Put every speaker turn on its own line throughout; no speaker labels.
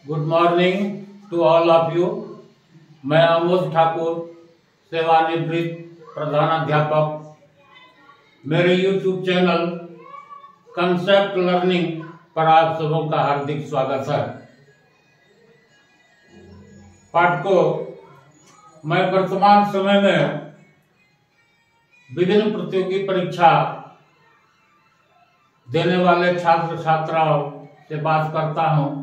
Good morning to all of you. मैं अमोद ठाकुर, सेवानिवृत्त प्रधानाध्यापक। मेरे यूट्यूब चैनल कंसेप्ट लर्निंग पर आप सबों का हार्दिक स्वागत है। पाठकों, मैं वर्तमान समय में विभिन्न प्रतियोगी परीक्षा देने वाले छात्र छात्राओं से बात करता हूं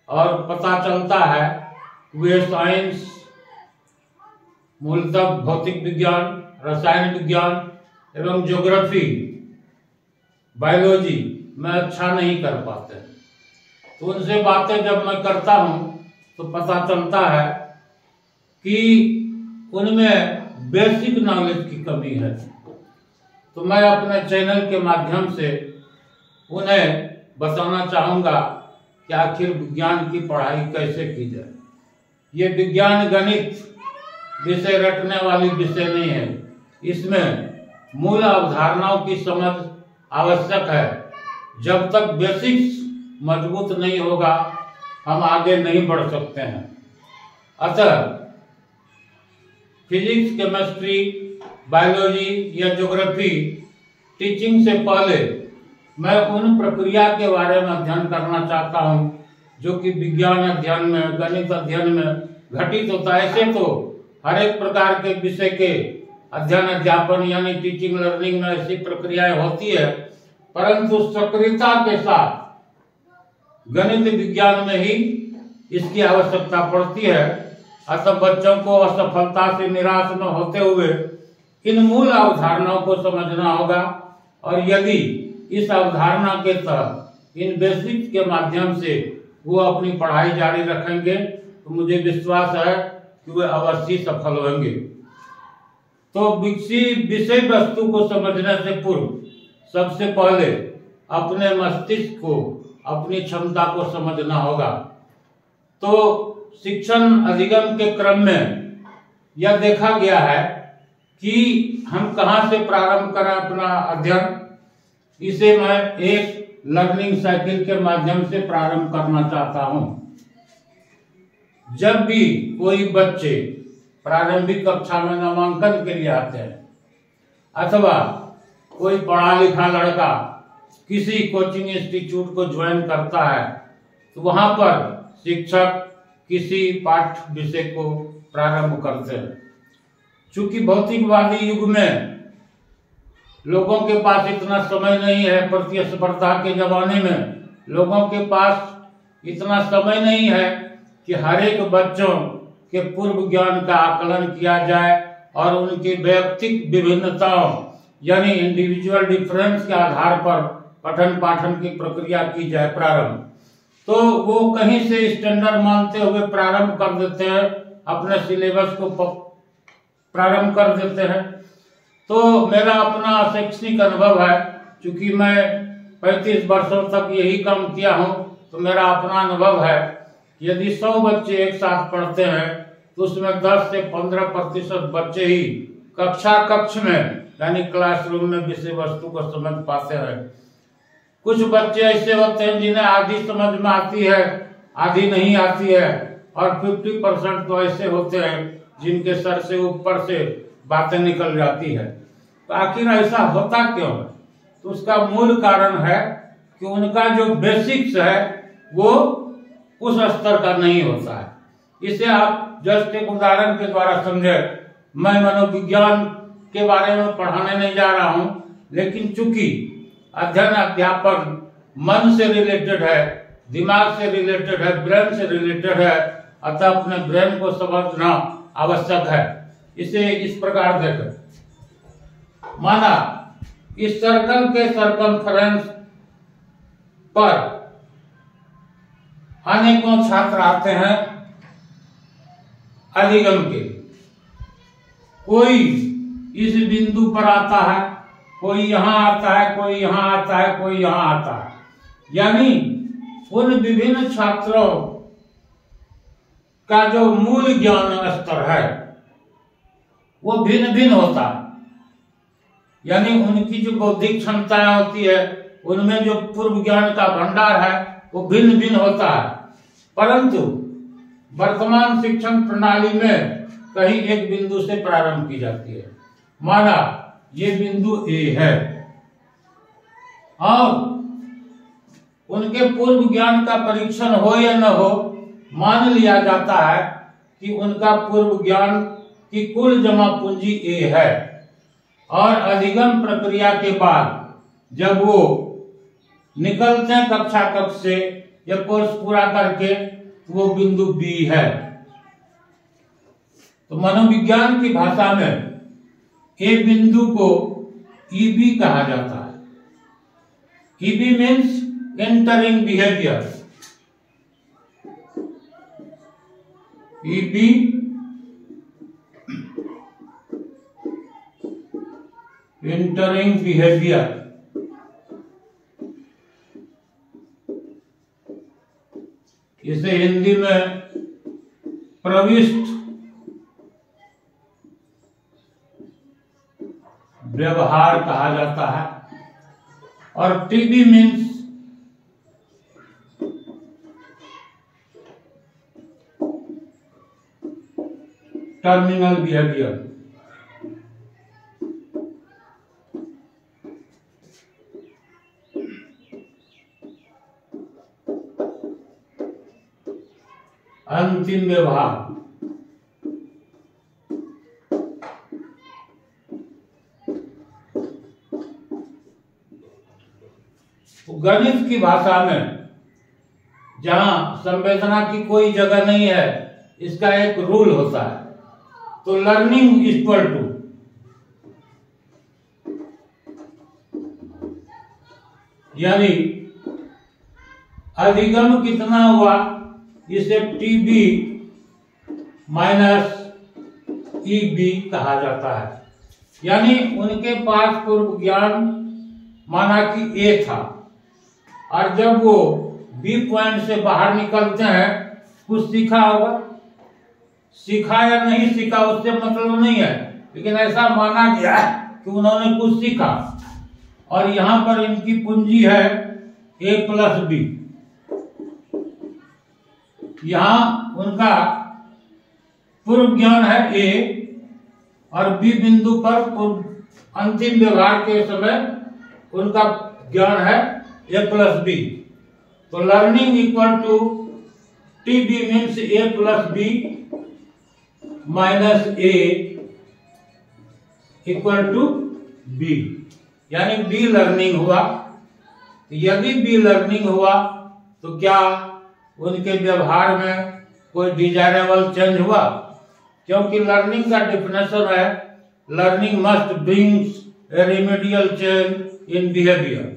और पता चलता है वे साइंस, मूलतः भौतिक विज्ञान, रसायन विज्ञान एवं ज्योग्राफी, बायोलॉजी में अच्छा नहीं कर पाते। तो उनसे बातें जब मैं करता हूं तो पता चलता है कि उनमें बेसिक नॉलेज की कमी है। तो मैं अपने चैनल के माध्यम से उन्हें बताना चाहूँगा कि आखिर विज्ञान की पढ़ाई कैसे की जाए। ये विज्ञान गणित विषय रटने वाली विषय नहीं है। इसमें मूल अवधारणाओं की समझ आवश्यक है। जब तक बेसिक्स मजबूत नहीं होगा हम आगे नहीं बढ़ सकते हैं। अतः फिजिक्स, केमिस्ट्री, बायोलॉजी या ज्योग्राफी टीचिंग से पहले मैं उन प्रक्रिया के बारे में अध्ययन करना चाहता हूं जो कि विज्ञान अध्ययन में, गणित अध्ययन में घटित होता है। ऐसे तो हर एक प्रकार के विषय के अध्ययन अध्यापन यानी टीचिंग लर्निंग में ऐसी प्रक्रियाएं होती है, परंतु सक्रियता के साथ गणित विज्ञान में ही इसकी आवश्यकता पड़ती है। अतः बच्चों को असफलता से निराश न होते हुए इन मूल अवधारणाओं को समझना होगा और यदि इस अवधारणा के तहत इन बेसिक्स के माध्यम से वो अपनी पढ़ाई जारी रखेंगे तो मुझे विश्वास है कि वे अवश्य सफल होंगे। तो विषय वस्तु को समझने से पूर्व सबसे पहले अपने मस्तिष्क को, अपनी क्षमता को समझना होगा। तो शिक्षण अधिगम के क्रम में यह देखा गया है कि हम कहाँ से प्रारंभ करें अपना अध्ययन। इसे मैं एक लर्निंग साइकिल के माध्यम से प्रारंभ करना चाहता हूं। जब भी कोई बच्चे प्रारंभिक कक्षा में नामांकन के लिए आते हैं अथवा कोई पढ़ा लिखा लड़का किसी कोचिंग इंस्टीट्यूट को ज्वाइन करता है तो वहां पर शिक्षक किसी पाठ विषय को प्रारंभ करते हैं। चूंकि भौतिकवादी युग में लोगों के पास इतना समय नहीं है, प्रतिस्पर्धा के जमाने में लोगों के पास इतना समय नहीं है कि हर एक बच्चों के पूर्व ज्ञान का आकलन किया जाए और उनकी वैयक्तिक विभिन्नताओं यानी इंडिविजुअल डिफरेंस के आधार पर पठन पाठन की प्रक्रिया की जाए प्रारंभ। तो वो कहीं से स्टैंडर्ड मानते हुए प्रारंभ कर देते हैं, अपने सिलेबस को प्रारंभ कर देते हैं। तो मेरा अपना शैक्षणिक अनुभव है, क्योंकि मैं 35 वर्षों तक यही काम किया हूं, तो मेरा अपना अनुभव है कि यदि 100 बच्चे एक साथ पढ़ते हैं तो उसमें 10 से 15% बच्चे ही कक्ष में यानी क्लासरूम में विषय वस्तु को समझ पाते हैं। कुछ बच्चे ऐसे होते हैं जिन्हें आधी समझ में आती है, आधी नहीं आती है, और 50% तो ऐसे होते हैं जिनके सर से ऊपर से बातें निकल जाती है। तो आखिर ऐसा होता क्यों है? तो उसका मूल कारण है कि उनका जो बेसिक्स है वो उस स्तर का नहीं होता है। इसे आप जस्ट एक उदाहरण के द्वारा समझे। मैं मनोविज्ञान के बारे में पढ़ाने नहीं जा रहा हूं, लेकिन चूंकि अध्ययन अध्यापन मन से रिलेटेड है, दिमाग से रिलेटेड है, ब्रेन से रिलेटेड है, अतः अपने ब्रेन को समझना आवश्यक है। इसे इस प्रकार देखें। माना इस सर्कल के सर्कमफ्रेंस पर अनेकों छात्र आते हैं अधिगम के। कोई इस बिंदु पर आता है, कोई यहां आता है, कोई यहां आता है, कोई यहां आता है। यानी उन विभिन्न छात्रों का जो मूल ज्ञान स्तर है वो भिन्न भिन्न होता है। यानी उनकी जो बौद्धिक क्षमताएं होती है उनमें जो पूर्व ज्ञान का भंडार है वो भिन्न भिन्न होता है। परंतु वर्तमान शिक्षण प्रणाली में कहीं एक बिंदु से प्रारंभ की जाती है। माना ये बिंदु ए है और उनके पूर्व ज्ञान का परीक्षण हो या न हो, मान लिया जाता है कि उनका पूर्व ज्ञान की कुल जमा पूंजी ए है और अधिगम प्रक्रिया के बाद जब वो निकलते हैं कक्षा कक्ष से या कोर्स पूरा करके, वो बिंदु बी है। तो मनोविज्ञान की भाषा में ए बिंदु को ईबी कहा जाता है। EB means entering behaviour. EB entering behaviour. इसे हिंदी में प्रविष्ट व्यवहार कहा जाता है। और टीबी मीन्स टर्मिनल बिहेवियर। अंतिम व्यवहार। गणित की भाषा में जहां संवेदना की कोई जगह नहीं है, इसका एक रूल होता है। तो लर्निंग इक्वल टू यानी अधिगम कितना हुआ, इसे टीबी माइनस ईबी कहा जाता है। यानी उनके पास पूर्व ज्ञान माना कि ए था और जब वो बी पॉइंट से बाहर निकलते हैं, कुछ सीखा होगा। सीखा या नहीं सीखा उससे मतलब नहीं है, लेकिन ऐसा माना गया कि उन्होंने कुछ सीखा। और यहां पर इनकी पूंजी है ए प्लस बी। यहां उनका पूर्व ज्ञान है ए और बी बिंदु पर अंतिम व्यवहार के समय उनका ज्ञान है ए प्लस बी। तो learning equal to t b means a plus b minus a equal to b, यानी बी लर्निंग हुआ। यदि बी लर्निंग हुआ तो क्या उनके व्यवहार में कोई डिजायरेबल चेंज हुआ? क्योंकि लर्निंग का डिफिनेशन है learning must brings A remedial change in behaviour.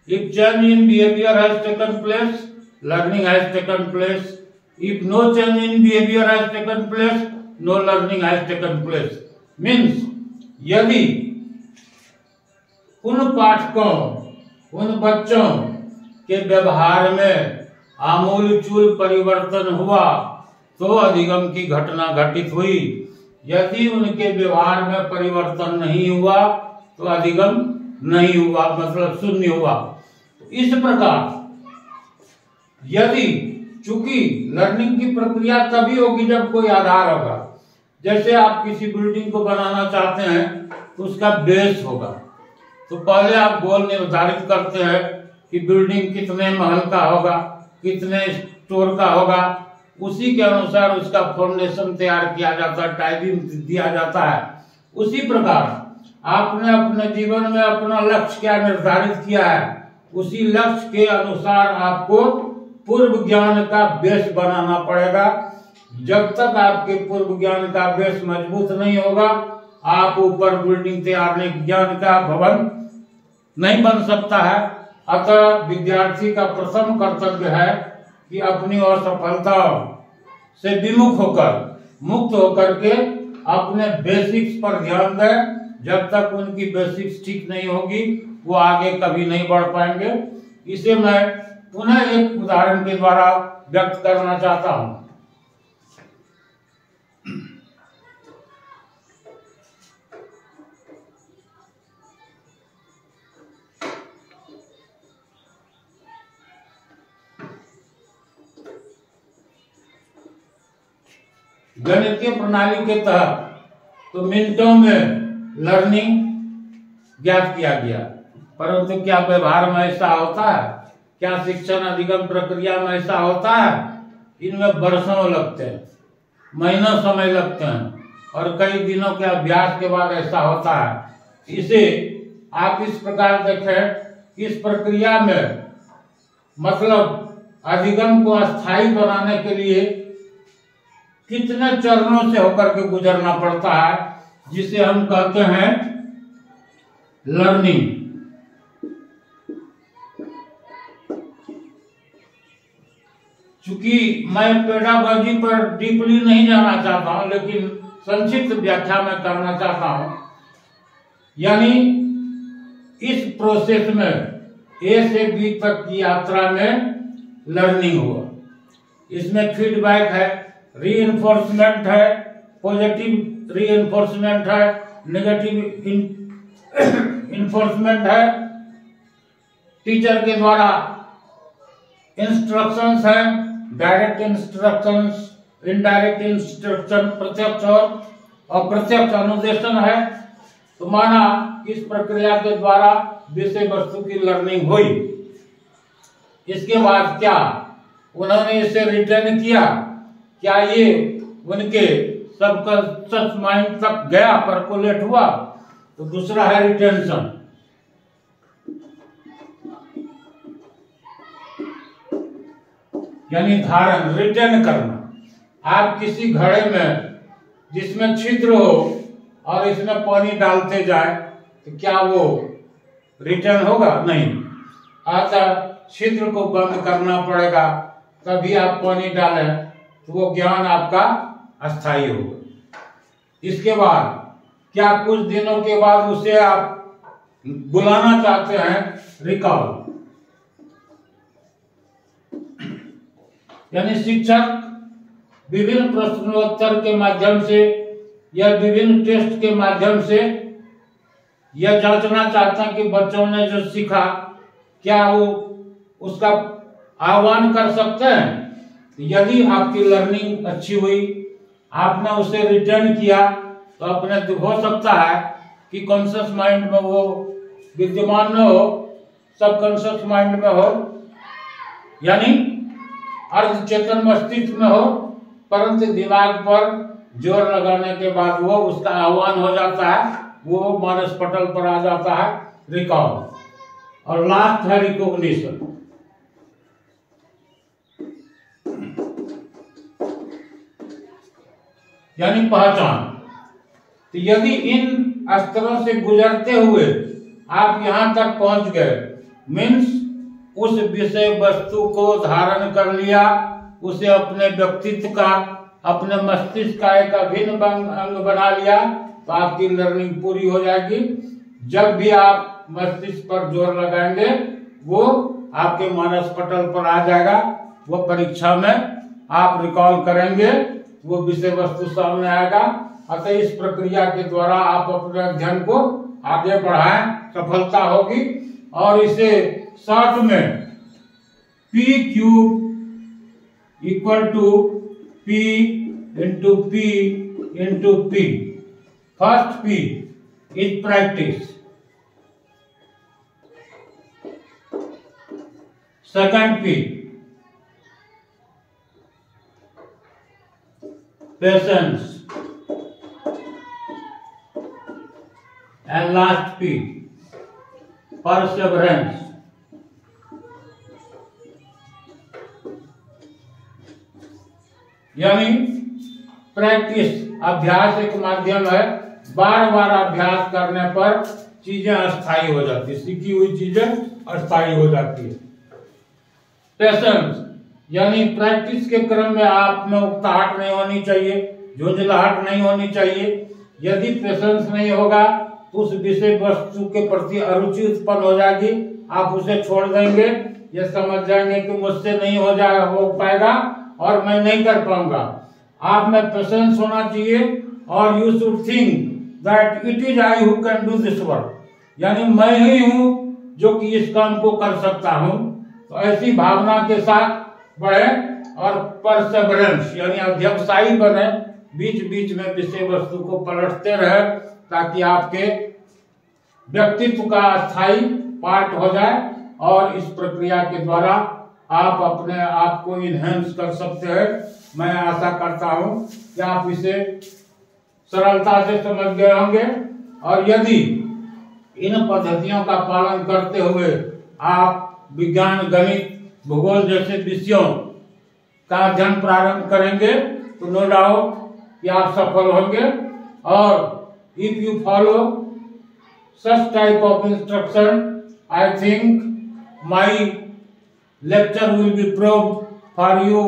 If change in behavior has taken place, learning has taken place. If no change in behavior has taken place, no learning has taken place. Means यदि उन पाठकों, उन बच्चों के व्यवहार में आमूलचूल परिवर्तन हुआ तो अधिगम की घटना घटित हुई। यदि उनके व्यवहार में परिवर्तन नहीं हुआ तो अधिगम नहीं हुआ, मतलब शून्य हुआ। इस प्रकार यदि चूंकि लर्निंग की प्रक्रिया तभी होगी जब कोई आधार होगा। जैसे आप किसी बिल्डिंग को बनाना चाहते हैं तो उसका बेस होगा। तो पहले आप गोल निर्धारित करते हैं कि बिल्डिंग कितने महल का होगा, कितने स्टोर का होगा। उसी के अनुसार उसका फाउंडेशन तैयार किया जाता है, टाइपिंग दिया जाता है। उसी प्रकार आपने अपने जीवन में अपना लक्ष्य क्या निर्धारित किया है, उसी लक्ष्य के अनुसार आपको पूर्व ज्ञान का बेस बनाना पड़ेगा। जब तक आपके पूर्व ज्ञान का बेस मजबूत नहीं होगा, आप ऊपर बिल्डिंग तैयार ज्ञान का भवन नहीं बन सकता है। अतः विद्यार्थी का प्रथम कर्तव्य है कि अपनी असफलता से विमुख होकर, मुक्त होकर के अपने बेसिक्स पर ध्यान दें। जब तक उनकी बेसिक्स ठीक नहीं होगी वो आगे कभी नहीं बढ़ पाएंगे। इसे मैं पुनः एक उदाहरण के द्वारा व्यक्त करना चाहता हूं। गणितीय प्रणाली के तहत तो मिनटों में लर्निंग ज्ञात किया गया, परंतु क्या व्यवहार में ऐसा होता है? क्या शिक्षण अधिगम प्रक्रिया में ऐसा होता है? इनमें वर्षों लगते हैं, महीनों समय लगते हैं और कई दिनों के अभ्यास के बाद ऐसा होता है। इसे आप इस प्रकार देखें, इस प्रक्रिया में मतलब अधिगम को अस्थायी बनाने के लिए कितने चरणों से होकर के गुजरना पड़ता है, जिसे हम कहते हैं लर्निंग। चूंकि मैं पेडागॉजी पर डीपली नहीं जाना चाहता हूं, लेकिन संक्षिप्त व्याख्या में करना चाहता हूं। यानी इस प्रोसेस में ए से बी तक की यात्रा में लर्निंग हुआ। इसमें फीडबैक है, रीइंफोर्समेंट है, पॉजिटिव रीइंफोर्समेंट है, नेगेटिव इन्फोर्समेंट है, टीचर के द्वारा इंस्ट्रक्शंस है, डायरेक्ट इंस्ट्रक्शंस, इनडायरेक्ट इंस्ट्रक्शन, प्रत्यक्ष और अप्रत्यक्ष अनुदेशन है। तो माना इस प्रक्रिया के द्वारा विषय वस्तु की लर्निंग हुई। इसके बाद क्या उन्होंने इसे रिटर्न किया? क्या ये उनके सबकॉन्शियस माइंड तक गया, परकोलेट हुआ? तो दूसरा है रिटेंशन। यानी धारण, रिटर्न करना। आप किसी घड़े में जिसमें छिद्र हो और इसमें पानी डालते जाए तो क्या वो रिटर्न होगा? नहीं। अतः छिद्र को बंद करना पड़ेगा, तभी आप पानी डालें तो वो ज्ञान आपका अस्थायी होगा। इसके बाद क्या कुछ दिनों के बाद उसे आप बुलाना चाहते हैं? रिकॉल। यानी शिक्षक विभिन्न प्रश्नोत्तर के माध्यम से या विभिन्न टेस्ट के माध्यम से यह जांचना चाहता है कि बच्चों ने जो सीखा क्या वो उसका आह्वान कर सकते हैं। यदि आपकी लर्निंग अच्छी हुई, आपने उसे रिटर्न किया, तो अपने हो सकता है कि कॉन्शियस माइंड में वो विद्यमान न हो, सबकॉन्शियस माइंड में हो, यानी अर्धचेतन मस्तिष्क में हो, परंतु दिमाग पर जोर लगाने के बाद वो उसका आह्वान हो जाता है, वो मानस पटल पर आ जाता है, रिकॉल। और लास्ट है रिकॉग्निशन। यानी पहचान। तो यदि इन स्तरों से गुजरते हुए आप यहां तक पहुंच गए, मीन्स उस विषय वस्तु को धारण कर लिया, उसे अपने व्यक्तित्व का, अपने मस्तिष्क का एक अभिन्न अंग बना लिया, तो आपकी लर्निंग पूरी हो जाएगी। जब भी आप मस्तिष्क पर जोर लगाएंगे वो आपके मानस पटल पर आ जाएगा, वो परीक्षा में आप रिकॉल करेंगे, वो विषय वस्तु सामने आएगा। अतः इस प्रक्रिया के द्वारा आप अपने अध्ययन को आगे बढ़ाएं, सफलता होगी। और इसे शॉर्ट में PQ equal to P into P into P। First P is practice, second P patience, and last P perseverance। यानी प्रैक्टिस, अभ्यास एक माध्यम है, बार बार अभ्यास करने पर चीजें अस्थायी हो जाती है, सीखी हुई चीजें अस्थायी हो जाती है। पेशेंस, यानी प्रैक्टिस के क्रम में आप में उकताहट नहीं होनी चाहिए, झुंझलाहट नहीं होनी चाहिए। यदि पेशेंस नहीं होगा तो उस विषय वस्तु के प्रति अरुचि उत्पन्न हो जाएगी, आप उसे छोड़ देंगे, ये समझ जाएंगे कि मुझसे नहीं हो पाएगा और मैं नहीं कर पाऊंगा। आप में पेशेंस होना चाहिए और you should think that it is I who can do this work, यानी मैं ही हूं जो कि इस काम को कर सकता हूं। तो ऐसी भावना के साथ बढ़े और परसेवरेंस यानी अध्यवसायी बने, बीच बीच में विषय वस्तु को पलटते रहे ताकि आपके व्यक्तित्व का स्थायी पार्ट हो जाए और इस प्रक्रिया के द्वारा आप अपने आप को इनहेंस कर सकते हैं। मैं आशा करता हूं कि आप इसे सरलता से समझ गए होंगे और यदि इन पद्धतियों का पालन करते हुए आप विज्ञान, गणित, भूगोल जैसे विषयों का अध्ययन प्रारंभ करेंगे तो नो डाउट कि आप सफल होंगे। और if you follow such type of instruction, I think my lecture will be proved for you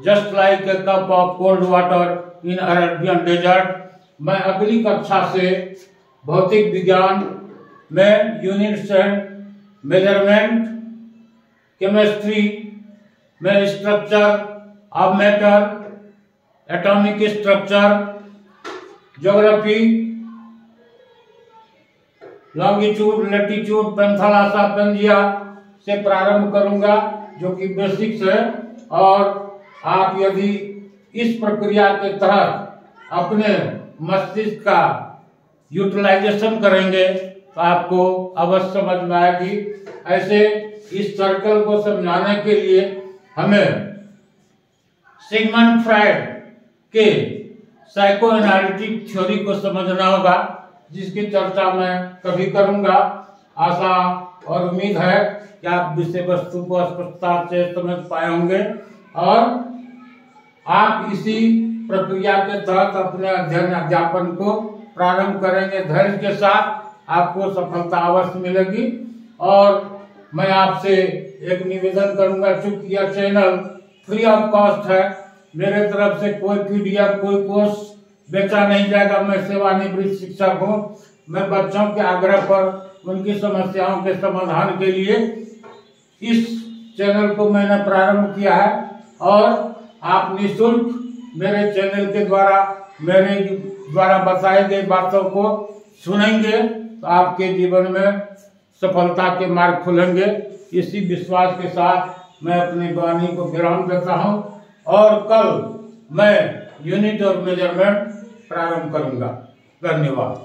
just like a cup of cold water in Arabian desert. मैं अगली कक्षा से भौतिक विज्ञान में यूनिट्स एंड मेजरमेंट, केमिस्ट्री में structure of matter, atomic structure, geography, longitude, latitude, Panthalassa, Pangaea से प्रारंभ करूंगा जो कि बेसिक्स है। और आप यदि इस प्रक्रिया के तहत अपने मस्तिष्क का यूटिलाइजेशन करेंगे तो आपको अवश्य समझ में आएगी। ऐसे इस सर्कल को समझाने के लिए हमें सिगमंड फ्रायड के साइको एनालिटिक थ्योरी को समझना होगा, जिसकी चर्चा मैं कभी करूंगा। आशा और उम्मीद है कि आप विषय वस्तु को स्पष्टता से समझ पाए होंगे और आप इसी प्रक्रिया के तहत अपने अध्ययन अध्यापन को प्रारंभ करेंगे। धैर्य के साथ आपको सफलता अवश्य मिलेगी। और मैं आपसे एक निवेदन करूंगा, चूंकि यह चैनल फ्री ऑफ कॉस्ट है, मेरे तरफ से कोई पीडीएफ, कोई कोर्स बेचा नहीं जाएगा। मैं सेवानिवृत्त शिक्षक हूँ। मैं बच्चों के आग्रह पर उनकी समस्याओं के समाधान के लिए इस चैनल को मैंने प्रारंभ किया है और आप निःशुल्क मेरे चैनल के द्वारा मेरे द्वारा बताई गई बातों को सुनेंगे तो आपके जीवन में सफलता के मार्ग खुलेंगे। इसी विश्वास के साथ मैं अपनी वाणी को विराम देता हूं और कल मैं यूनिट और मेजरमेंट प्रारंभ करूंगा। धन्यवाद।